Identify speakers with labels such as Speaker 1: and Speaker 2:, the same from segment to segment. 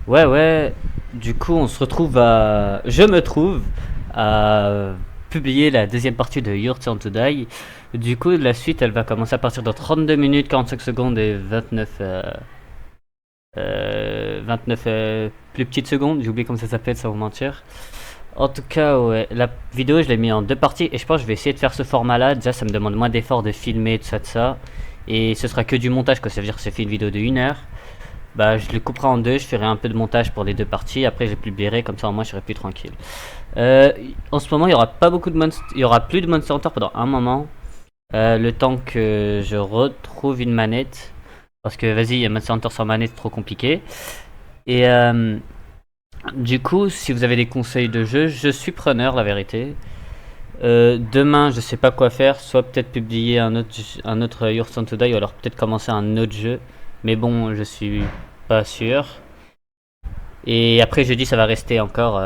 Speaker 1: Ouais, du coup on se retrouve à... Je me trouve à publier la deuxième partie de Your Turn to Die. Du coup la suite elle va commencer à partir de 32 minutes 45 secondes et 29 plus petites secondes. J'ai oublié comment ça s'appelle sans vous mentir. En tout cas ouais, la vidéo je l'ai mis en deux parties et je pense que je vais essayer de faire ce format là. Déjà ça me demande moins d'efforts de filmer tout ça de ça. Et ce sera que du montage quoi, ça veut dire que c'est fait une vidéo de 1 heure. Bah, je le couperai en deux, je ferai un peu de montage pour les deux parties, après je les publierai, comme ça au moins je serai plus tranquille. En ce moment, il y aura pas beaucoup de il y aura plus de Monster Hunter pendant un moment, le temps que je retrouve une manette, parce que vas-y, Monster Hunter sans manette, c'est trop compliqué. Et du coup, si vous avez des conseils de jeu, je suis preneur, la vérité. Demain, je sais pas quoi faire, soit peut-être publier un autre Your Turn to Die, ou alors peut-être commencer un autre jeu. Mais bon, je suis pas sûr. Et après jeudi, ça va rester encore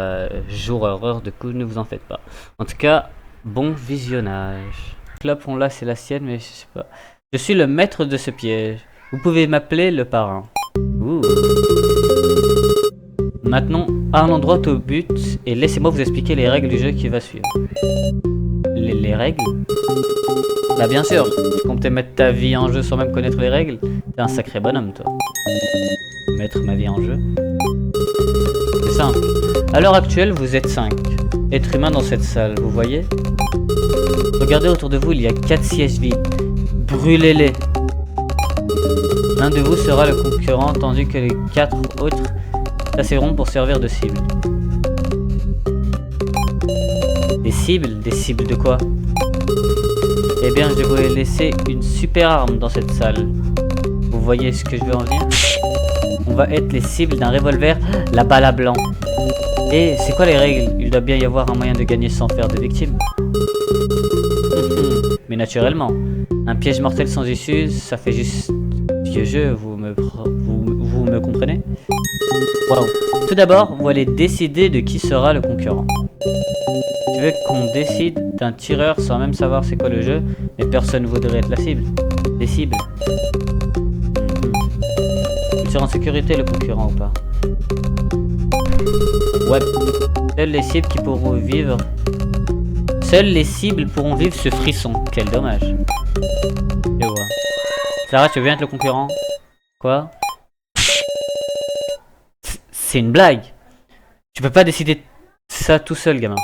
Speaker 1: jour horreur, du coup, ne vous en faites pas. En tout cas, bon visionnage. Clope, on l'a, c'est la sienne, mais je sais pas. Je suis le maître de ce piège. Vous pouvez m'appeler le parrain. Ouh. Maintenant, allons droit au but et laissez-moi vous expliquer les règles du jeu qui va suivre. Les règles? Bah bien sûr, tu comptais mettre ta vie en jeu sans même connaître les règles. T'es un sacré bonhomme toi. Mettre ma vie en jeu. C'est simple. À l'heure actuelle, vous êtes 5 êtres humains dans cette salle, vous voyez? Regardez autour de vous, il y a 4 sièges vides. Brûlez-les. L'un de vous sera le concurrent, tandis que les 4 autres s'asserront pour servir de cible. Des cibles? Des cibles de quoi? Eh bien, je vais vous laisser une super arme dans cette salle. Vous voyez ce que je veux en venir? On va être les cibles d'un revolver, la balle à blanc. Et c'est quoi les règles? Il doit bien y avoir un moyen de gagner sans faire de victimes. Mais naturellement, un piège mortel sans issue, ça fait juste vieux jeu, vous me comprenez? Waouh. Tout d'abord, vous allez décider de qui sera le concurrent. Tu veux qu'on décide d'un tireur sans même savoir c'est quoi le jeu, mais personne voudrait être la cible. Des cibles. Il sera en sécurité le concurrent ou pas? Ouais. Seules les cibles qui pourront vivre. Seules les cibles pourront vivre ce frisson. Quel dommage. Je vois. Sarah, tu veux bien être le concurrent? Quoi? C'est une blague. Tu peux pas décider ça tout seul, gamin.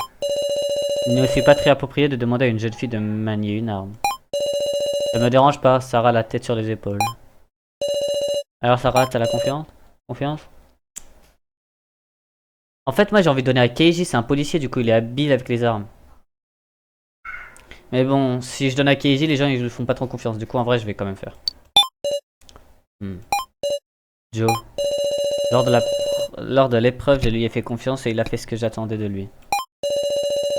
Speaker 1: Il n'est aussi pas très approprié de demander à une jeune fille de manier une arme. Ça me dérange pas, Sarah la tête sur les épaules. Alors Sarah, t'as la confiance? Confiance? En fait, moi j'ai envie de donner à Keiji, c'est un policier, du coup il est habile avec les armes. Mais bon, si je donne à Keiji, les gens ils ne font pas trop confiance. Du coup, en vrai, je vais quand même faire. Joe. Lors de l'épreuve, je lui ai fait confiance et il a fait ce que j'attendais de lui.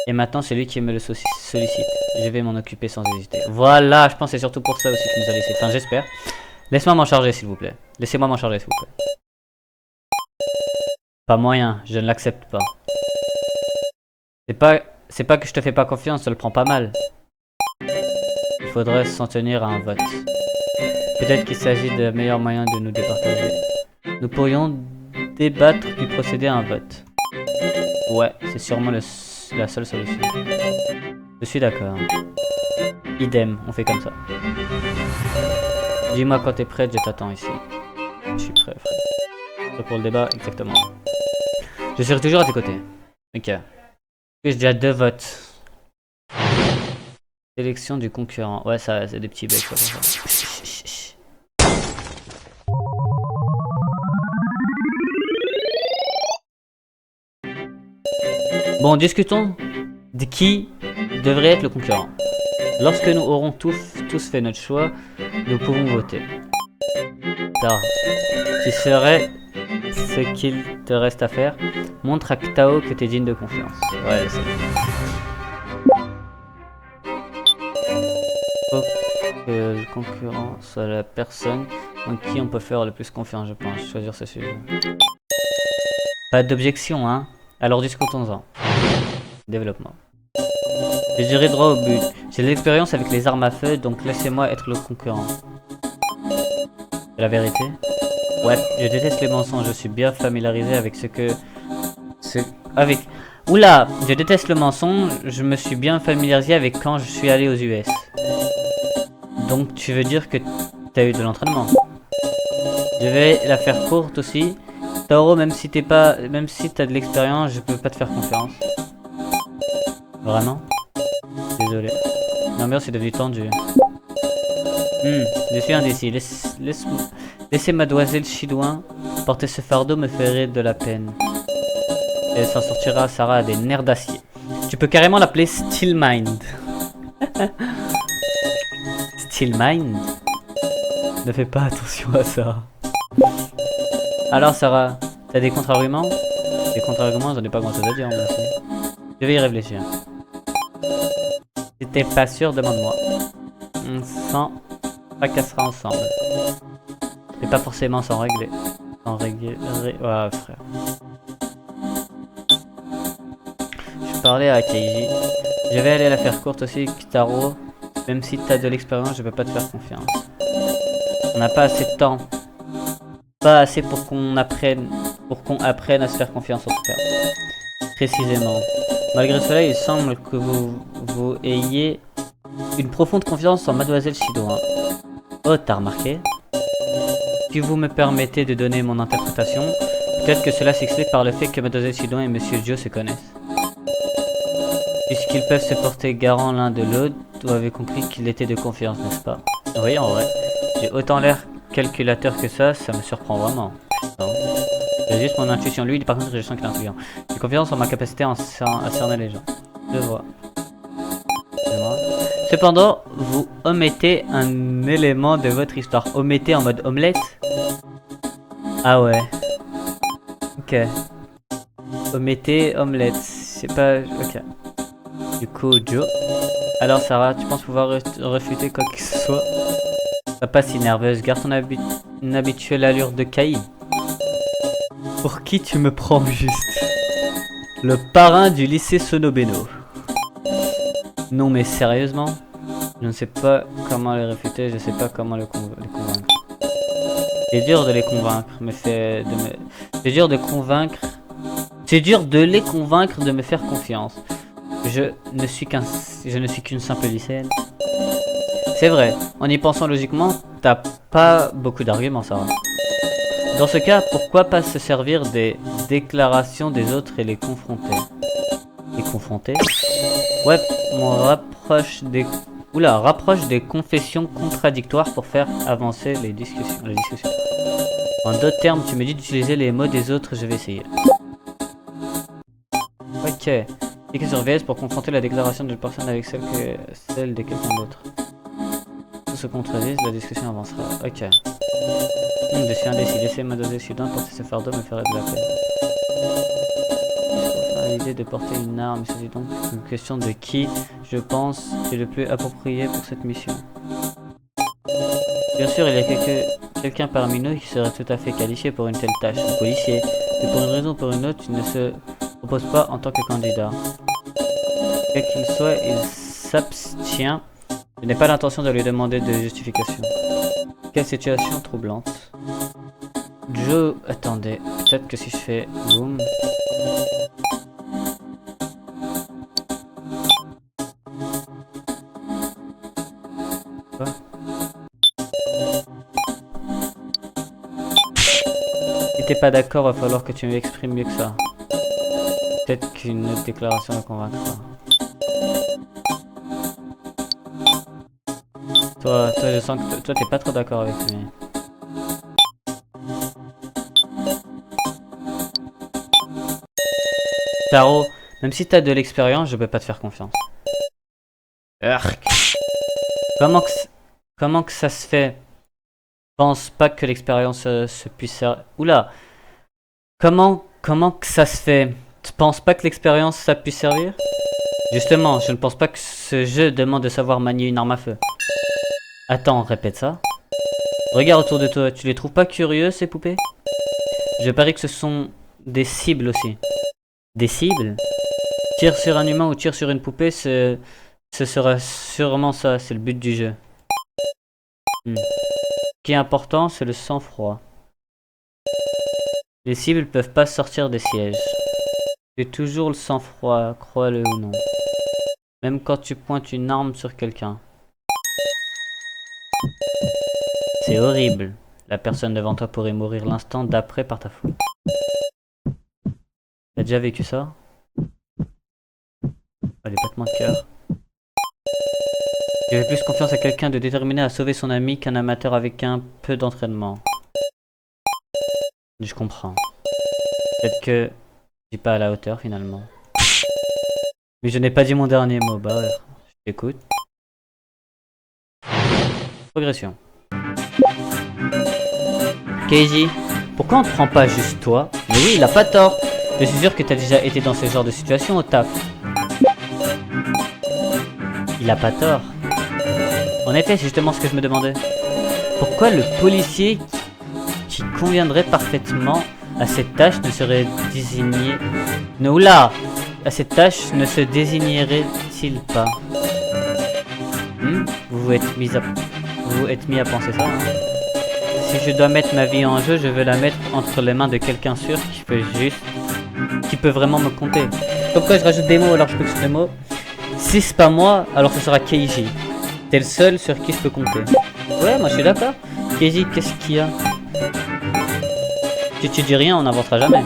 Speaker 1: Et maintenant, c'est lui qui me le sollicite. Je vais m'en occuper sans hésiter. Voilà, je pense que c'est surtout pour ça aussi qu'il nous a laissé. Enfin, j'espère. Laisse-moi m'en charger, s'il vous plaît. Laissez-moi m'en charger, s'il vous plaît. Pas moyen, je ne l'accepte pas. C'est pas que je te fais pas confiance, je le prends pas mal. Il faudrait s'en tenir à un vote. Peut-être qu'il s'agit de meilleur moyen de nous départager. Nous pourrions débattre puis procéder à un vote. Ouais, c'est sûrement la seule solution. Je suis d'accord. Idem, on fait comme ça. Dis-moi quand t'es prête, je t'attends ici. Je suis prêt, frère. Prêt pour le débat, exactement. Je serai toujours à tes côtés. Ok. J'ai déjà 2 votes. Sélection du concurrent. Ouais, ça, c'est des petits becs. Bon, discutons de qui devrait être le concurrent. Lorsque nous aurons tous fait notre choix, nous pouvons voter. Tara, tu serais ce qu'il te reste à faire. Montre à Tao que tu es digne de confiance. Ouais, c'est bon. Faut que le concurrent soit la personne en qui on peut faire le plus confiance, je pense. Choisir ce sujet. Pas d'objection, hein? Alors discutons-en. Développement. Je dirais droit au but. J'ai de l'expérience avec les armes à feu, donc laissez-moi être le concurrent. C'est la vérité? Ouais, je déteste les mensonges, je suis bien familiarisé avec avec... Oula, je déteste le mensonge, je me suis bien familiarisé avec quand je suis allé aux US. Donc tu veux dire que t'as eu de l'entraînement. Je vais la faire courte aussi. Taro, même si t'as de l'expérience, je peux pas te faire confiance. Vraiment? Désolé. L'ambiance est devenue tendue. Je suis indécis. Laissez mademoiselle Chidouin porter ce fardeau me ferait de la peine. Elle s'en sortira, Sarah a des nerfs d'acier. Tu peux carrément l'appeler Still Mind. Still Mind? Ne fais pas attention à ça. Alors Sarah, t'as des contre-arguments? Des contre-arguments, j'en ai pas grand chose à dire, moi aussi. Je vais y réfléchir. Si t'es pas sûr, demande-moi. On s'en fracassera ensemble. Et pas forcément sans régler. Sans régler... Ouais, frère. Je parlais à Keiji. Je vais aller la faire courte aussi, Kitaro. Même si t'as de l'expérience, je peux pas te faire confiance. On n'a pas assez de temps. Pas assez pour qu'on apprenne à se faire confiance en tout cas. Précisément. Malgré cela, il semble que vous ayez une profonde confiance en Mademoiselle Chidouin. Oh, t'as remarqué? Si vous me permettez de donner mon interprétation, peut-être que cela s'explique par le fait que Mademoiselle Chidouin et Monsieur Joe se connaissent. Puisqu'ils peuvent se porter garant l'un de l'autre, vous avez compris qu'il était de confiance, n'est-ce pas? Oui, en vrai. J'ai autant l'air calculateur que ça me surprend vraiment. C'est juste mon intuition. Lui, par contre, je sens qu'il est intelligent. J'ai confiance en ma capacité à cerner les gens. Je vois. Cependant, vous omettez un élément de votre histoire. Omettez en mode omelette? Ah ouais. Ok. Omettez omelette. C'est pas... Ok. Du coup, Joe. Alors Sarah, tu penses pouvoir refuter quoi que ce soit? Sois pas si nerveuse, garde ton habituelle allure de caïd. Pour qui tu me prends juste? Le parrain du lycée Sonobeno. Non mais sérieusement? Je ne sais pas comment les réfuter, je sais pas comment les convaincre. C'est dur de les convaincre, mais c'est dur de convaincre. C'est dur de les convaincre de me faire confiance. Je ne suis qu'une simple lycéenne. C'est vrai, en y pensant logiquement, t'as pas beaucoup d'arguments, Sarah. Dans ce cas, pourquoi pas se servir des déclarations des autres et les confronter? Les confronter? Ouais, on rapproche des confessions contradictoires pour faire avancer les discussions. En d'autres termes, tu me dis d'utiliser les mots des autres, je vais essayer. Ok. Cliquez sur VS pour confronter la déclaration d'une personne avec celle de quelqu'un d'autre. Tout se contredisent, la discussion avancera. Ok. Je suis indécis. Laissez Mademoiselle Chidouin porter ce fardeau me ferait de la peine. L'idée de porter une arme, c'est donc une question de qui, je pense, est le plus approprié pour cette mission. Bien sûr, il y a quelqu'un parmi nous qui serait tout à fait qualifié pour une telle tâche, un policier. Mais pour une raison ou pour une autre, il ne se propose pas en tant que candidat. Quel qu'il soit, il s'abstient. Je n'ai pas l'intention de lui demander de justification. Quelle situation troublante. Joe, attendez, peut-être que si je fais boom. Quoi? Si t'es pas d'accord, va falloir que tu m'exprimes mieux que ça. Peut-être qu'une autre déclaration le convaincra. Toi, je sens que toi, t'es pas trop d'accord avec lui. Taro, même si t'as de l'expérience, je peux pas te faire confiance. Arc. Comment que ça se fait? Je pense pas que l'expérience se puisse servir. Oula. Comment que ça se fait? Tu penses pas que l'expérience ça puisse servir? Justement, je ne pense pas que ce jeu demande de savoir manier une arme à feu. Attends, répète ça. Regarde autour de toi, tu les trouves pas curieux ces poupées? Je parie que ce sont des cibles aussi. Des cibles? Tire sur un humain ou tire sur une poupée, ce sera sûrement ça, c'est le but du jeu. Ce qui est important, c'est le sang-froid. Les cibles peuvent pas sortir des sièges. J'ai toujours le sang-froid, crois-le ou non. Même quand tu pointes une arme sur quelqu'un. C'est horrible. La personne devant toi pourrait mourir l'instant d'après par ta faute. T'as déjà vécu ça? Oh, les battements de cœur. J'ai plus confiance à quelqu'un de déterminé à sauver son ami qu'un amateur avec un peu d'entraînement. Je comprends. Peut-être que je suis pas à la hauteur finalement. Mais je n'ai pas dit mon dernier mot. Bah ouais, je t'écoute. Progression. Keiji, pourquoi on te prend pas juste toi? Mais oui, il a pas tort. Je suis sûr que t'as déjà été dans ce genre de situation au taf. Il a pas tort. En effet, c'est justement ce que je me demandais. Pourquoi le policier qui conviendrait parfaitement à cette tâche ne serait désigné... Non, là, à cette tâche ne se désignerait-il pas? Vous vous êtes mis à penser ça, hein? Si je dois mettre ma vie en jeu, je veux la mettre entre les mains de quelqu'un sûr qui peut vraiment me compter. Comme quoi je rajoute des mots alors je peux que sur les mots. Si c'est pas moi, alors ce sera Keiji. T'es le seul sur qui je peux compter. Ouais, moi je suis d'accord. Keiji, qu'est-ce qu'il y a? Si tu dis rien, on n'avancera jamais.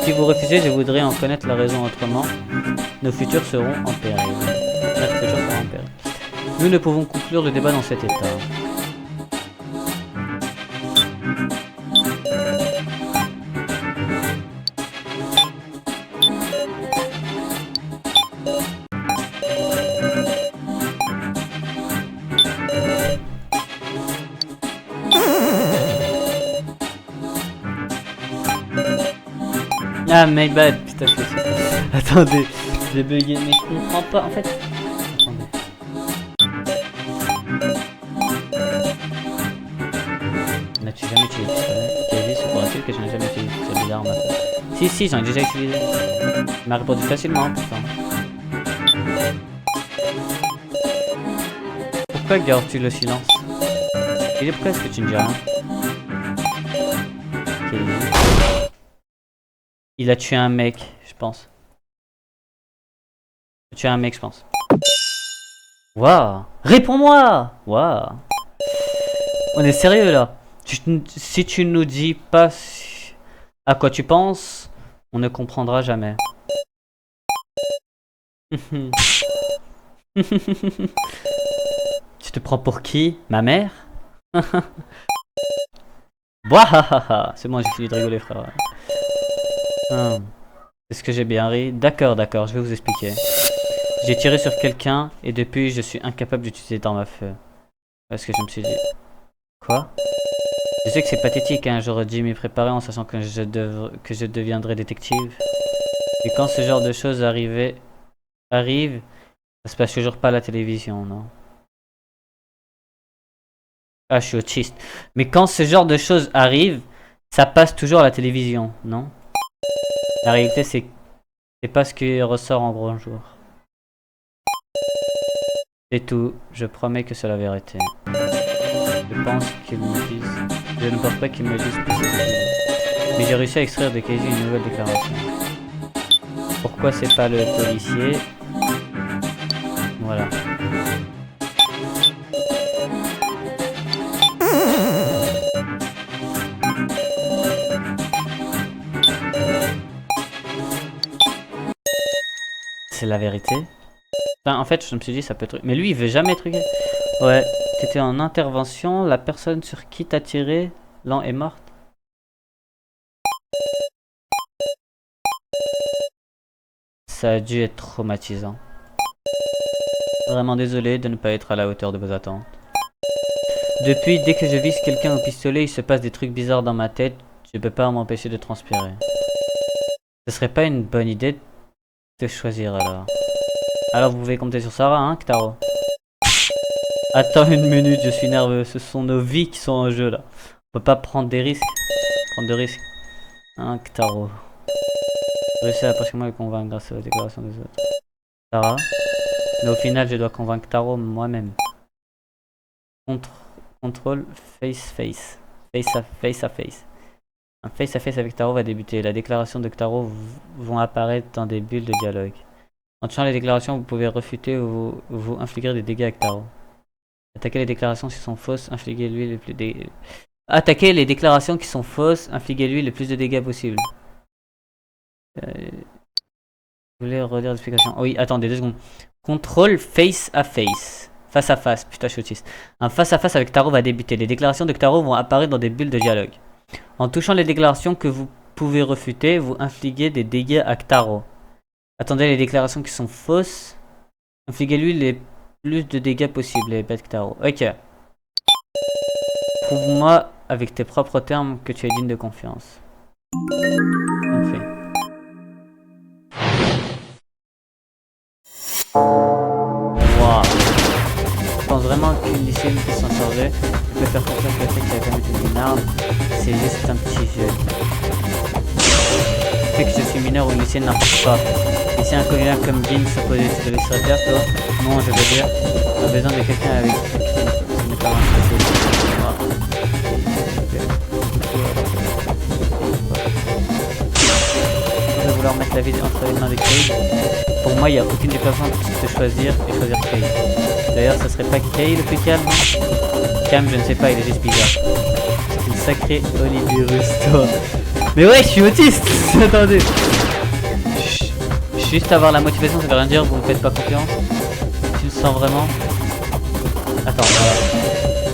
Speaker 1: Si vous refusez, je voudrais en connaître la raison autrement. Nos futurs seront en péril. Notre futur sera en péril. Nous ne pouvons conclure le débat dans cet état. Ah, my bad, putain, je suis... Attendez, j'ai bugué, mais je comprends pas, en fait... Attendez. N'as-tu jamais utilisé le pistolet? Keiji, se pourrait-il que je n'ai jamais utilisé celui-là en ma vie? Si, j'en ai déjà utilisé. Il m'a répondu facilement, putain. Pourquoi gardes-tu le silence? Et pourquoi est-ce que tu ne dis rien? Keiji. Il a tué un mec, je pense. Il a tué un mec, je pense. Waouh! Réponds-moi! Waouh! On est sérieux là. Si tu nous dis pas à quoi tu penses, on ne comprendra jamais. Tu te prends pour qui? Ma mère? Waouh! C'est bon, j'ai fini de rigoler, frère. Est-ce que j'ai bien ri? D'accord, je vais vous expliquer. J'ai tiré sur quelqu'un et depuis je suis incapable d'utiliser d'arme à feu. Parce que je me suis dit... Quoi? Je sais que c'est pathétique, hein, j'aurais dû m'y préparer en sachant que je deviendrai détective. Et quand ce genre de choses arrive, ça se passe toujours pas à la télévision, non? Ah, je suis autiste. Mais quand ce genre de choses arrive, ça passe toujours à la télévision, non? La réalité, c'est pas ce qui ressort en grand jour. C'est tout. Je promets que c'est la vérité. Je pense qu'ils me disent... Je ne pense pas qu'ils me disent plus ce que je dis. Mais j'ai réussi à extraire de Keiji une nouvelle déclaration. Pourquoi c'est pas le policier? Voilà. C'est la vérité. Enfin, en fait, je me suis dit, ça peut être... Mais lui, il veut jamais truquer. Ouais, t'étais en intervention, la personne sur qui t'as tiré, est morte. Ça a dû être traumatisant. Vraiment désolé de ne pas être à la hauteur de vos attentes. Depuis, dès que je vise quelqu'un au pistolet, il se passe des trucs bizarres dans ma tête. Je peux pas m'empêcher de transpirer. Ce serait pas une bonne idée de choisir alors. Alors vous pouvez compter sur Sarah, hein, Ktaro? Attends une minute, je suis nerveux. Ce sont nos vies qui sont en jeu là. On peut pas prendre des risques. Prendre de risques. Hein, Ktaro? Réussir à partiellement le convaincre grâce aux déclarations des autres. Sarah? Mais au final, je dois convaincre Taro moi-même. Contrôle face à face. Un face-à-face avec Taro va débuter. La déclaration de Taro vont apparaître dans des bulles de dialogue. En touchant les déclarations, vous pouvez refuter ou vous infliger des dégâts avec Taro. Attaquer les déclarations qui sont fausses, infligez-lui le plus de dégâts. Attaquer les déclarations qui sont fausses, infligez-lui le plus de dégâts possible. Vous voulez redire l'explication? Oh oui, attendez 2 secondes. Contrôle face à face. Face à face, putain je suis autiste. Un face à face avec Taro va débuter. Les déclarations de Taro vont apparaître dans des bulles de dialogue. En touchant les déclarations que vous pouvez refuter, vous infligez des dégâts à Taro. Attendez les déclarations qui sont fausses. Infligez-lui les plus de dégâts possibles, les bêtes Taro. Ok. Prouve-moi avec tes propres termes que tu es digne de confiance. Parfait. Wow. Je pense vraiment qu'une lycéenne peut s'en charger. Je peux faire confiance à quelqu'un qui a jamais été mineur. C'est juste un petit jeu. Le fait que je suis mineur ou une lycéenne n'importe pas. Et si un collègue comme Dean s'opposait, tu te laisserais faire toi? Non, je veux dire. On a besoin de quelqu'un avec ce n'est pas un souci. Je vais vouloir mettre la vie entre les mains de Kay. Pour moi, il n'y a aucune des personnes qui peut choisir et choisir Kay. D'ailleurs, ça serait pas Kay le plus calme? Calme, je ne sais pas, il est juste bizarre. C'est une sacrée Olivier toi. Mais ouais, je suis autiste. Attendez. Juste avoir la motivation, ça veut rien dire, vous me faites pas confiance. Tu le sens vraiment? Attends, voilà.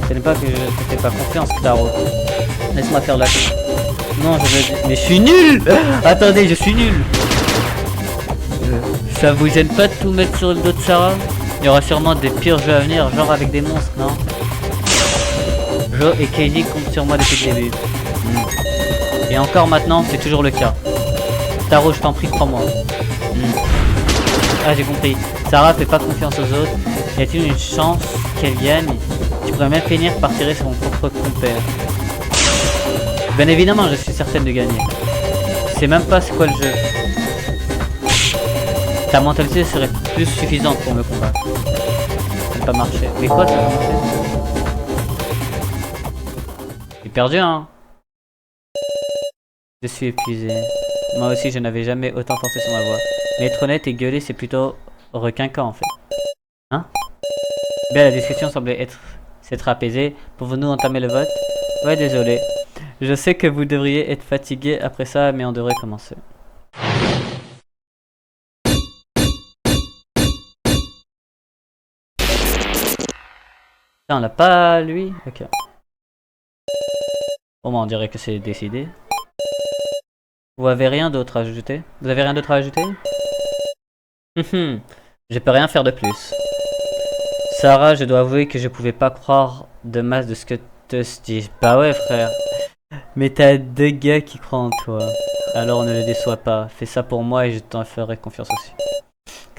Speaker 1: Ce n'est pas que je te fais pas confiance, Taro. Laisse-moi faire la... Non, je veux... Mais je suis nul. Attendez, je suis nul. Ça vous gêne pas de tout mettre sur le dos de Sarah? Il y aura sûrement des pires jeux à venir, genre avec des monstres, non? Joe et Katie comptent sur moi depuis le début. Et encore maintenant, c'est toujours le cas. Taro, je t'en prie, crois-moi. Ah, j'ai compris. Sarah fait pas confiance aux autres. Y a-t-il une chance qu'elle gagne? Tu pourrais même finir par tirer sur mon propre compère. Bien évidemment, je suis certaine de gagner. Je sais même pas c'est quoi le jeu. Ta mentalité serait plus suffisante pour me combattre. Ça n'a pas marché. Mais quoi, ça a marché? J'ai perdu, hein. Je suis épuisé. Moi aussi, je n'avais jamais autant forcé sur ma voix. Mais être honnête et gueuler, c'est plutôt requinquant en fait. Hein? Bien, la discussion semblait s'être apaisée. Pouvons-nous entamer le vote? Ouais, désolé. Je sais que vous devriez être fatigué après ça, mais on devrait commencer. On l'a pas, lui? Ok. Bon, bah, on dirait que c'est décidé. Vous avez rien d'autre à ajouter? Vous avez rien d'autre à ajouter? Je peux rien faire de plus. Sarah, je dois avouer que je pouvais pas croire de masse de ce que te dis. Bah ouais, frère. Mais t'as 2 gars qui croient en toi. Alors ne les déçois pas. Fais ça pour moi et je t'en ferai confiance aussi.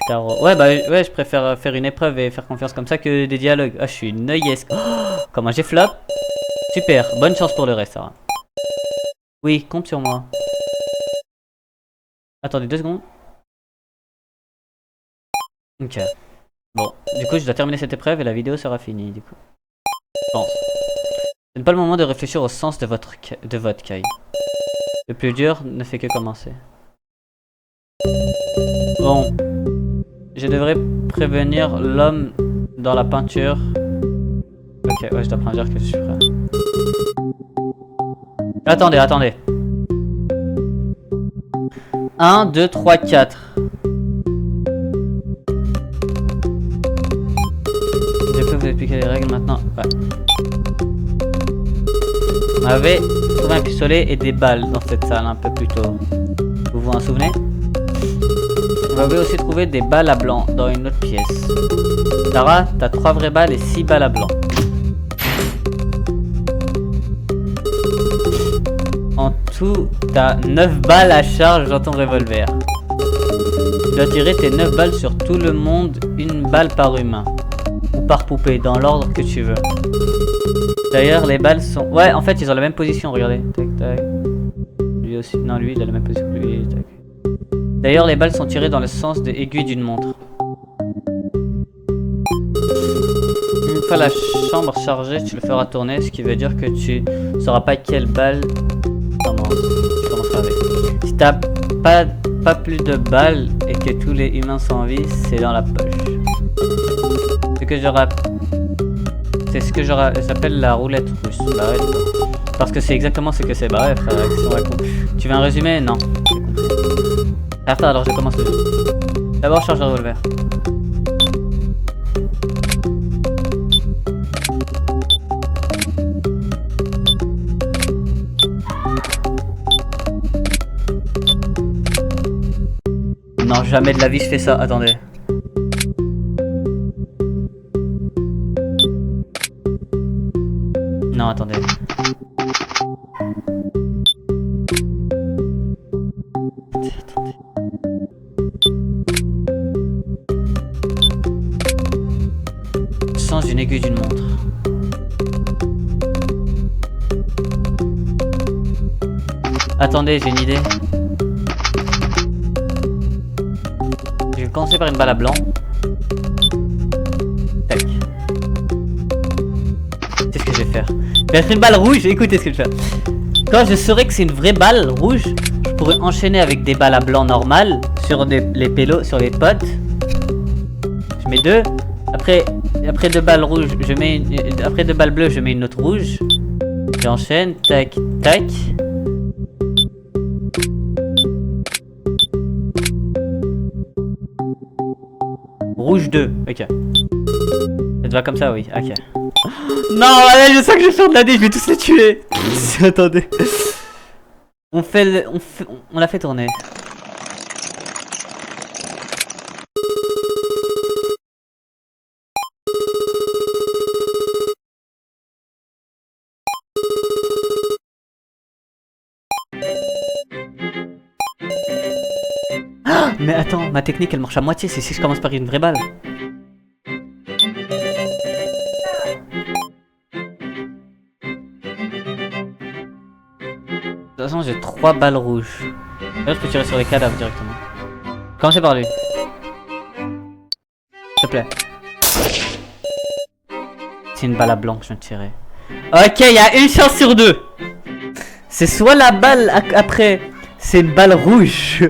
Speaker 1: Taro. Ouais, bah ouais, je préfère faire une épreuve et faire confiance comme ça que des dialogues. Ah, je suis noyesque. Oh, comment j'ai flop? Super, bonne chance pour le reste, Sarah. Oui, compte sur moi. Attendez 2 secondes. Ok. Bon, du coup, je dois terminer cette épreuve et la vidéo sera finie, du coup. Je pense. Ce n'est pas le moment de réfléchir au sens de votre Kai. Le plus dur ne fait que commencer. Bon. Je devrais prévenir l'homme dans la peinture. Ok, ouais, je dois prendre dire que je suis prêt. Attendez, attendez. 1, 2, 3, 4. Je peux vous expliquer les règles maintenant. Ouais. On avait trouvé un pistolet et des balles dans cette salle un peu plus tôt. Vous vous en souvenez? On avait aussi trouvé des balles à blanc dans une autre pièce. Sarah, t'as 3 vraies balles et 6 balles à blanc. En tout, t'as 9 balles à charge dans ton revolver. Tu dois tirer tes 9 balles sur tout le monde, une balle par humain. Ou par poupée, dans l'ordre que tu veux. D'ailleurs, les balles sont... Ouais, en fait, ils ont la même position, regardez. Tac, tac. Lui aussi. Non, lui, il a la même position que lui. Tac. D'ailleurs, les balles sont tirées dans le sens de aiguille d'une montre. Une fois la chambre chargée, tu le feras tourner, ce qui veut dire que tu sauras pas quelle balle commence avec. Si t'as pas plus de balles et que tous les humains sont en vie, c'est dans la poche. C'est ce que j'appelle la roulette russe. Bah ouais, parce que c'est exactement ce que c'est. Bah ouais, frère, tu veux un résumé? Non. Attends, alors je commence le jeu. D'abord, charge le revolver. Non, jamais de la vie je fais ça. Attendez. Non, attendez. Sens d'une aiguille d'une montre. Attendez, j'ai une idée. Je vais commencer par une balle à blanc. Tac. C'est ce que je vais faire. Je vais mettre une balle rouge, écoutez ce que je vais faire. Quand je saurais que c'est une vraie balle rouge, je pourrais enchaîner avec des balles à blanc normales sur les pélos, sur les potes. Je mets deux. Après deux balles rouges, après deux balles bleues, je mets une autre rouge. J'enchaîne, tac, tac. Rouge 2, ok. Ça te va comme ça, oui, ok. Non, allez, je sais que je vais faire de la dé, je vais tous les tuer. Attendez. On l'a fait tourner. Mais attends, ma technique elle marche à moitié, c'est si je commence par une vraie balle. De toute façon, j'ai 3 balles rouges. D'ailleurs, je peux tirer sur les cadavres directement. Commencez par lui. S'il te plaît. C'est une balle à blanc que je viens de tirer. Ok, il y a une chance sur deux. C'est soit la balle après, c'est une balle rouge.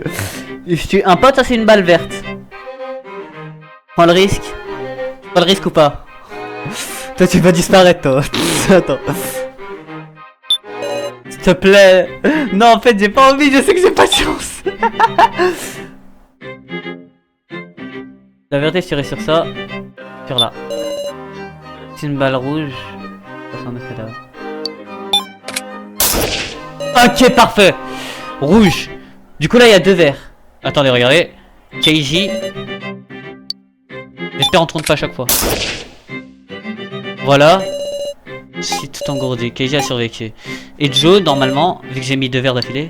Speaker 1: Je tue un pote, ça c'est une balle verte. Prends le risque. Prends le risque ou pas? Toi tu vas disparaître toi. Attends. S'il te plaît. Non en fait j'ai pas envie, je sais que j'ai pas de chance. La vérité je tirais sur ça. Sur là. C'est une balle rouge. 69 cadavres. Ok parfait. Rouge. Du coup là il y a deux verts. Attendez, regardez. Keiji. J'espère on tourne pas à chaque fois. Voilà. Je suis tout engourdi. Keiji a survécu. Et Joe, normalement, vu que j'ai mis deux verres d'affilée.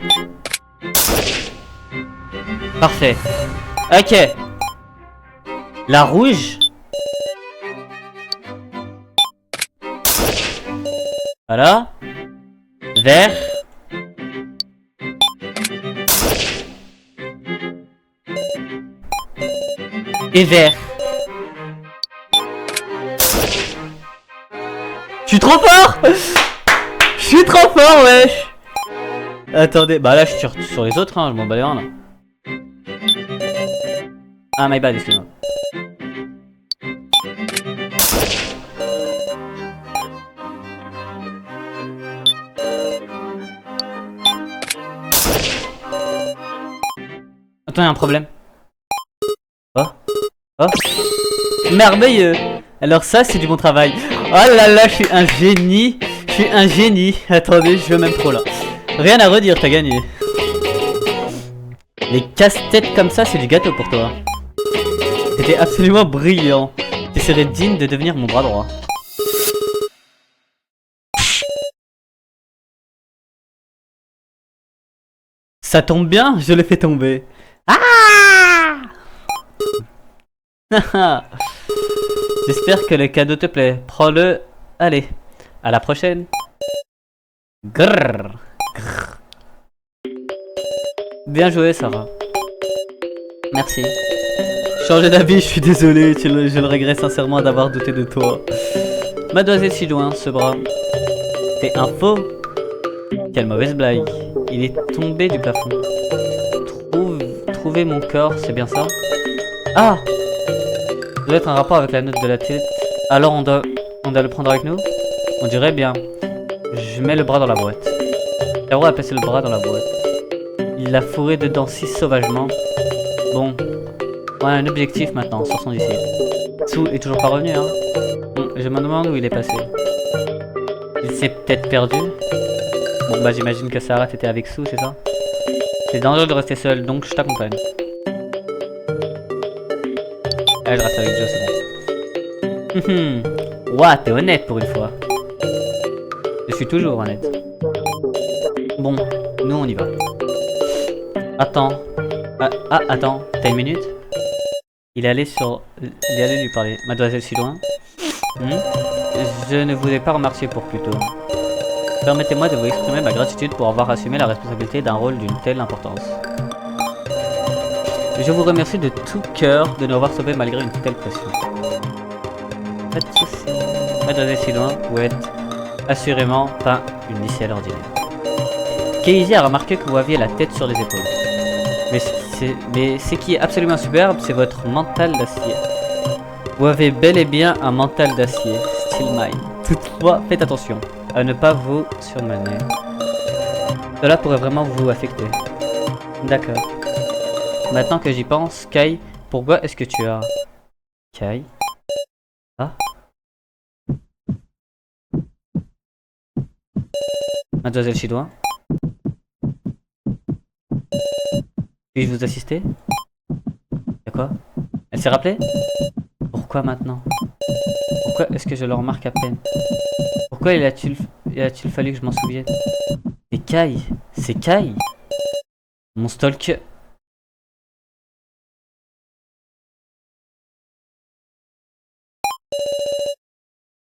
Speaker 1: Parfait. Ok. La rouge. Voilà. Vert. Et vert. Je suis trop fort. Je suis trop fort, wesh. Attendez, bah là je tire sur les autres, hein, je m'en bats les reins là. Ah my bad, excuse-moi. Attends, y'a un problème. Oh. Oh. Merveilleux. Alors ça c'est du bon travail. Oh là là, je suis un génie. Je suis un génie. Attendez, je veux même trop là. Rien à redire, t'as gagné. Les casse-têtes comme ça, c'est du gâteau pour toi. C'était absolument brillant. Tu serais digne de devenir mon bras droit. Ça tombe bien, je le fais tomber. Ah! J'espère que le cadeau te plaît. Prends-le. Allez, à la prochaine. Grrr. Grrr. Bien joué, Sarah. Merci. Changer d'avis, je suis désolé. Je le regrette sincèrement d'avoir douté de toi. Mademoiselle si loin, ce bras. T'es un faux. Quelle mauvaise blague. Il est tombé du plafond. Trouvez mon corps, c'est bien ça? Ah! Ça doit être un rapport avec la note de la tête. Alors on doit le prendre avec nous? On dirait bien. Je mets le bras dans la boîte. Taro a placé le bras dans la boîte. Il l'a fourré dedans si sauvagement. Bon. On a un objectif maintenant, sortons d'ici. Tsu est toujours pas revenu, hein? Je me demande où il est passé. Il s'est peut-être perdu? Bon bah j'imagine que Sarah t'étais avec Tsu, c'est ça? C'est dangereux de rester seul, donc je t'accompagne. Elle reste avec Joe, c'est bon. Ouah, t'es honnête pour une fois. Je suis toujours honnête. Bon, nous on y va. Attends. Attends, t'as une minute? Il est allé lui parler. Mademoiselle si loin? Je ne vous ai pas remercié pour plus tôt. Permettez-moi de vous exprimer ma gratitude pour avoir assumé la responsabilité d'un rôle d'une telle importance. Je vous remercie de tout cœur de nous avoir sauvés malgré une telle pression. Pas de soucis. Mademoiselle si loin, vous êtes assurément pas une lycéenne ordinaire. Keiji a remarqué que vous aviez la tête sur les épaules. Mais ce qui est absolument superbe, c'est votre mental d'acier. Vous avez bel et bien un mental d'acier, still mine. Toutefois, faites attention à ne pas vous surmener. Cela pourrait vraiment vous affecter. D'accord. Maintenant que j'y pense, Kai, pourquoi est-ce que tu as... Kai? Ah? Mademoiselle Chidouin? Puis-je vous assister? Y'a quoi? Elle s'est rappelée? Pourquoi maintenant? Pourquoi est-ce que je le remarque à peine? Pourquoi il a-t-il fallu que je m'en souvienne? C'est Kai! C'est Kai! Mon stalker!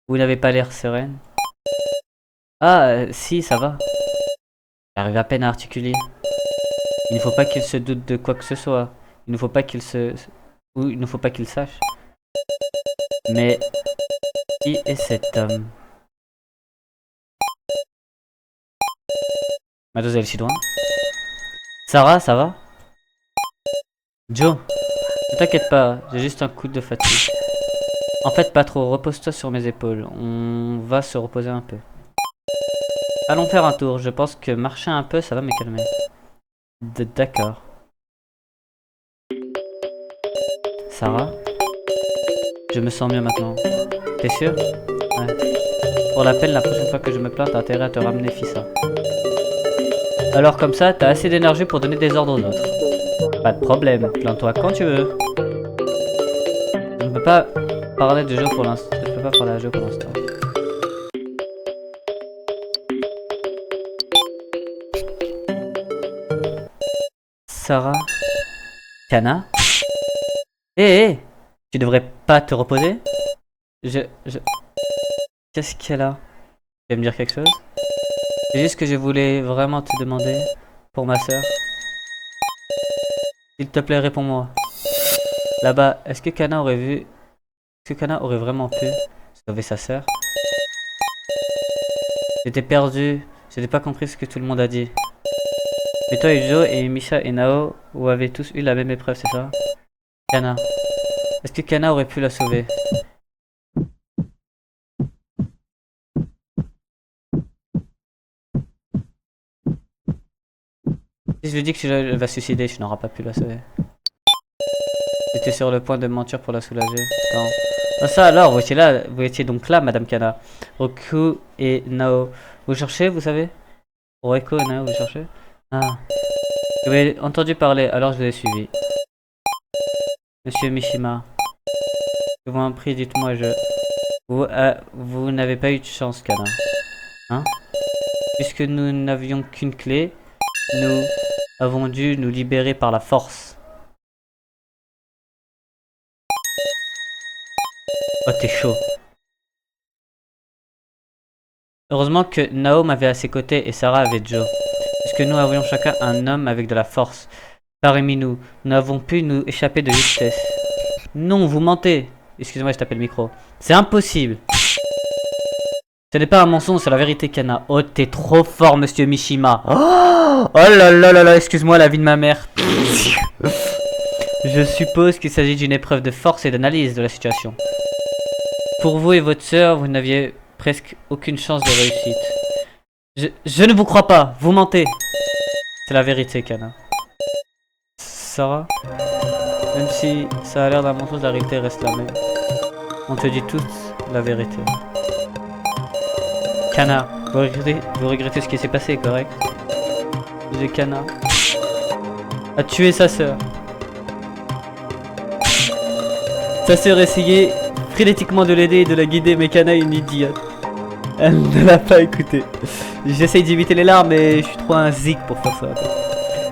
Speaker 1: Vous n'avez pas l'air sereine? Ah, si, ça va. J'arrive à peine à articuler. Il ne faut pas qu'il se doute de quoi que ce soit. Il ne faut pas qu'il il ne faut pas qu'il sache. Mais qui est cet homme? Mademoiselle Chidouin? Sarah, ça va? Joe, ne t'inquiète pas, j'ai juste un coup de fatigue. En fait, pas trop, repose-toi sur mes épaules. On va se reposer un peu. Allons faire un tour, je pense que marcher un peu, ça va me calmer. D'accord. Sarah? Je me sens mieux maintenant. T'es sûr? Ouais. Pour la peine, la prochaine fois que je me plains, t'as intérêt à te ramener Fissa. Alors comme ça, t'as assez d'énergie pour donner des ordres aux autres. Pas de problème, plains-toi quand tu veux. Je ne peux pas parler de jeu pour l'instant. Je peux pas parler à jeu pour l'instant. Sarah? Kana? Hé, tu devrais pas te reposer? Qu'est-ce qu'elle a? Tu vas me dire quelque chose? C'est juste que je voulais vraiment te demander pour ma soeur. S'il te plaît, réponds-moi. Là-bas, est-ce que Kana aurait vraiment pu sauver sa soeur? J'étais perdu, je n'ai pas compris ce que tout le monde a dit. Mais toi et Joe et Misha et Nao, vous avez tous eu la même épreuve, c'est ça? Kana. Est-ce que Kana aurait pu la sauver? Si je lui dis que elle va se suicider, tu n'auras pas pu la sauver. J'étais sur le point de mentir pour la soulager. Non. Ah, ça alors, vous étiez donc là, Madame Kana. Roku et Nao. Vous cherchez, vous savez? Roku et Nao, vous cherchez? Ah. Vous avez entendu parler, alors je vous ai suivi. Monsieur Mishima. Je vous en prie, dites-moi, vous n'avez pas eu de chance, Kana. Hein? Puisque nous n'avions qu'une clé, nous avons dû nous libérer par la force. Oh, t'es chaud. Heureusement que Nao m'avait à ses côtés et Sarah avait Joe. Puisque nous avions chacun un homme avec de la force. Parmi nous avons pu nous échapper de justesse. Non, vous mentez. Excusez-moi, je tapais le micro. C'est impossible. Ce n'est pas un mensonge, c'est la vérité, Kana. Oh, t'es trop fort, monsieur Mishima. Oh, oh là là là là, excuse-moi la vie de ma mère. Je suppose qu'il s'agit d'une épreuve de force et d'analyse de la situation. Pour vous et votre sœur, vous n'aviez presque aucune chance de réussite. Je ne vous crois pas, vous mentez. C'est la vérité, Kana. Sarah, même si ça a l'air d'un mensonge, la réalité reste la même. On te dit toute la vérité. Kana, vous regrettez ce qui s'est passé, correct? J'ai Kana a tué sa sœur. Sa sœur essayait frénétiquement de l'aider et de la guider, mais Kana est une idiote. Elle ne l'a pas écouté. J'essaye d'éviter les larmes, mais je suis trop un zik pour faire ça.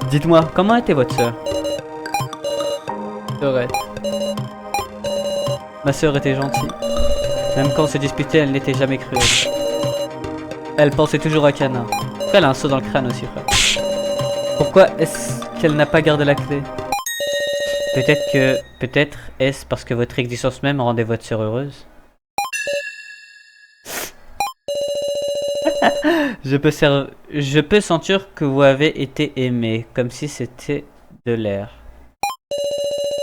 Speaker 1: Dites-moi, comment était votre sœur? Correct. Ma sœur était gentille. Même quand on se disputait, elle n'était jamais cruelle. Elle pensait toujours à Kana. Elle a un saut dans le crâne aussi, frère. Pourquoi est-ce qu'elle n'a pas gardé la clé? Peut-être est-ce parce que votre existence même rendait votre sœur heureuse? Je peux sentir que vous avez été aimé, comme si c'était de l'air.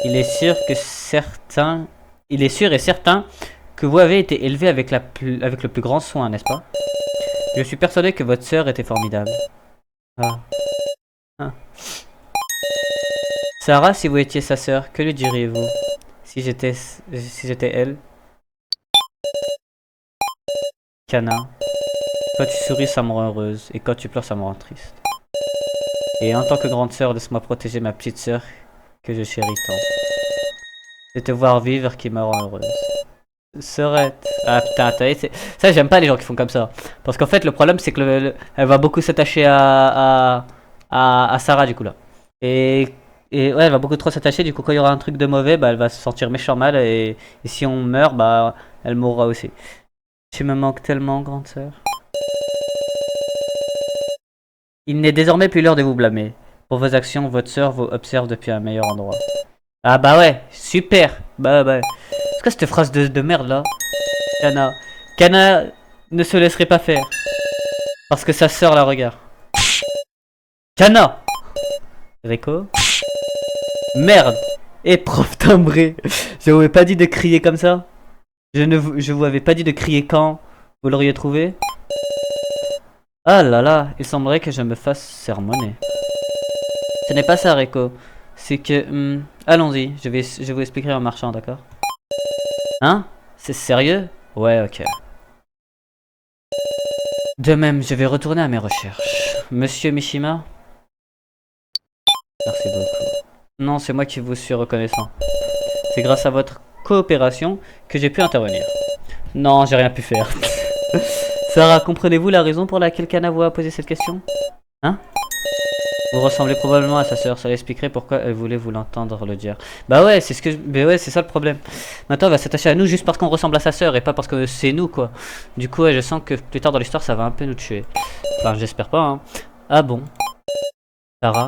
Speaker 1: Il est sûr et certain que vous avez été élevé avec le plus grand soin, n'est-ce pas? Je suis persuadé que votre sœur était formidable. Ah. Ah. Sarah, si vous étiez sa sœur, que lui diriez-vous si j'étais elle? Kana, quand tu souris, ça me rend heureuse, et quand tu pleures, ça me rend triste. Et en tant que grande sœur, laisse-moi protéger ma petite sœur que je chéris tant. C'est te voir vivre qui me rend heureuse. Sœurette. Ah putain, ça j'aime pas les gens qui font comme ça. Parce qu'en fait le problème c'est que elle va beaucoup s'attacher à Sarah du coup là. Et ouais, elle va beaucoup trop s'attacher, du coup quand il y aura un truc de mauvais, bah elle va se sentir méchant mal et si on meurt, bah elle mourra aussi. Tu me manques tellement, grande sœur. Il n'est désormais plus l'heure de vous blâmer. Pour vos actions, votre sœur vous observe depuis un meilleur endroit. Ah bah ouais, super. Bah. C'est quoi cette phrase de merde là? Kana ne se laisserait pas faire. Parce que sa sœur la regarde. Kana! Rico? Merde! Et prof timbré! Je vous avais pas dit de crier comme ça? Je vous avais pas dit de crier quand vous l'auriez trouvé? Ah là là, il semblerait que je me fasse sermonner. Ce n'est pas ça, Rico. C'est que... allons-y, je vous expliquerai en marchant, d'accord? Hein? C'est sérieux? Ouais, ok. De même, je vais retourner à mes recherches. Monsieur Mishima? Merci beaucoup. Non, c'est moi qui vous suis reconnaissant. C'est grâce à votre coopération que j'ai pu intervenir. Non, j'ai rien pu faire. Sarah, comprenez-vous la raison pour laquelle Kana vous a posé cette question? Hein? Vous ressemblez probablement à sa sœur, ça expliquerait pourquoi elle voulait vous l'entendre le dire. Bah ouais, c'est ça le problème. Maintenant elle va s'attacher à nous juste parce qu'on ressemble à sa sœur et pas parce que c'est nous quoi. Du coup ouais, je sens que plus tard dans l'histoire ça va un peu nous tuer. Enfin j'espère pas hein. Ah bon. Sarah,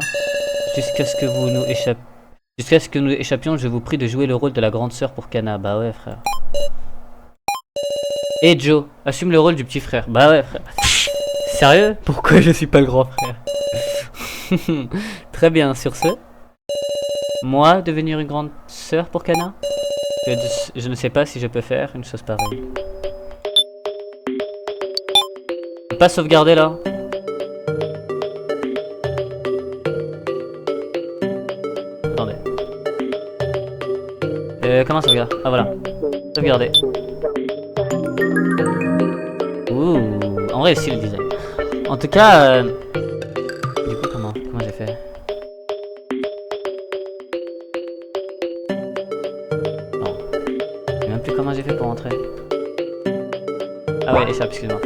Speaker 1: jusqu'à ce que nous échappions, je vous prie de jouer le rôle de la grande sœur pour Kana. Bah ouais frère. Et Joe, assume le rôle du petit frère. Bah ouais frère. Sérieux? Pourquoi je suis pas le grand frère? Très bien, sur ce. Moi, devenir une grande sœur pour Kana? Je ne sais pas si je peux faire une chose pareille. Je peux pas sauvegarder là? Attendez. Comment sauvegarder? Ah voilà. Sauvegarder. Ouh, en vrai, si le design. En tout cas, du coup, comment j'ai fait? Non. Je sais même plus comment j'ai fait pour entrer. Ah ouais, échappe, excuse-moi.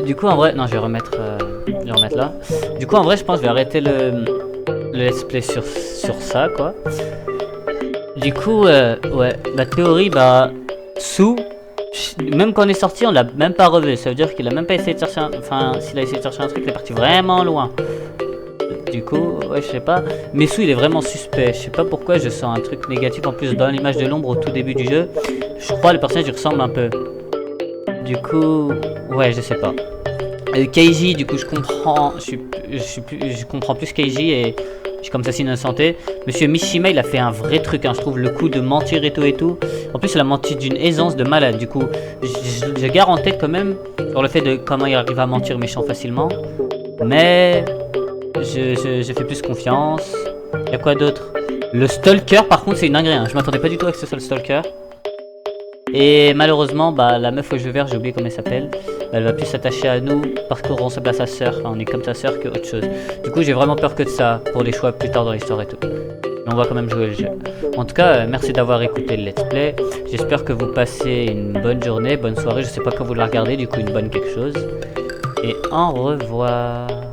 Speaker 1: Du coup, en vrai, non, je vais remettre là. Du coup, en vrai, je pense que je vais arrêter le let's play sur ça, quoi. Du coup, ouais, la théorie, bah, même quand on est sorti, on l'a même pas revu. Ça veut dire qu'il a même pas essayé de chercher enfin, s'il a essayé de chercher un truc, il est parti vraiment loin. Du coup, ouais, je sais pas. Mais Sou, il est vraiment suspect. Je sais pas pourquoi je sens un truc négatif. En plus, dans l'image de l'ombre au tout début du jeu, je crois que le personnage il ressemble un peu. Du coup, ouais, je sais pas. Keiji, du coup, je comprends, je comprends plus Keiji et je suis comme ça innocenté. Monsieur Mishima, il a fait un vrai truc, hein, je trouve, le coup de mentir et tout et tout. En plus, il a menti d'une aisance de malade. Du coup, je garde en tête quand même sur le fait de comment il arrive à mentir méchant facilement. Mais je fais plus confiance. Y a quoi d'autre? Le stalker, par contre, c'est une dinguerie, hein. Je m'attendais pas du tout à ce que ce soit le stalker. Et malheureusement, bah, la meuf aux yeux verts, j'ai oublié comment elle s'appelle, bah, elle va plus s'attacher à nous parce qu'on ressemble à sa sœur, enfin, on est comme sa sœur que autre chose. Du coup, j'ai vraiment peur que de ça pour les choix plus tard dans l'histoire et tout. Mais on va quand même jouer le jeu. En tout cas, merci d'avoir écouté le let's play. J'espère que vous passez une bonne journée, bonne soirée, je sais pas quand vous la regardez, du coup une bonne quelque chose. Et au revoir.